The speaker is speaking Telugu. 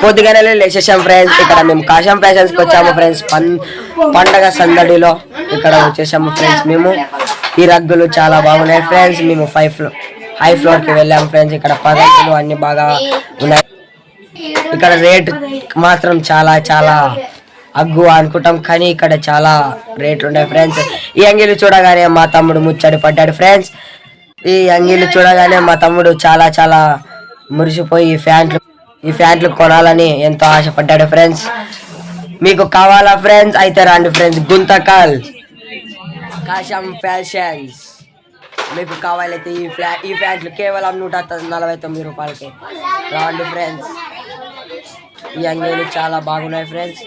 పొద్దుగానే లేచేసాం ఫ్రెండ్స్. ఇక్కడ మేము కాశం ఫ్యాషన్స్ కి వచ్చాము ఫ్రెండ్స్. పండగ సందడిలో ఇక్కడ వచ్చేసాము ఫ్రెండ్స్. మేము ఈ రగ్గులు చాలా బాగున్నాయి ఫ్రెండ్స్. మేము హై ఫ్లోర్ కి వెళ్ళాము ఫ్రెండ్స్. ఇక్కడ పద్ధతులు అన్ని బాగా ఉన్నాయి. ఇక్కడ రేట్ మాత్రం చాలా చాలా అగ్గు అనుకుంటాం, కానీ ఇక్కడ చాలా రేట్లు ఉన్నాయి ఫ్రెండ్స్. ఈ అంగీలు చూడగానే మా తమ్ముడు ముచ్చడి పడ్డాడు ఫ్రెండ్స్. ఈ అంగీలు చూడగానే మా తమ్ముడు చాలా చాలా మురిసిపోయి ఈ ప్యాంట్లు కొనాలని ఎంతో ఆశపడ్డాడు ఫ్రెండ్స్. మీకు కావాలా ఫ్రెండ్స్? అయితే రండి ఫ్రెండ్స్, గుంతకల్ కాశం ఫ్యాషన్స్. మీకు కావాలైతే ఈ ప్యాంట్లు కేవలం 149 రూపాయలకి రండి ఫ్రెండ్స్. ఈ అంగీలు చాలా బాగున్నాయి ఫ్రెండ్స్.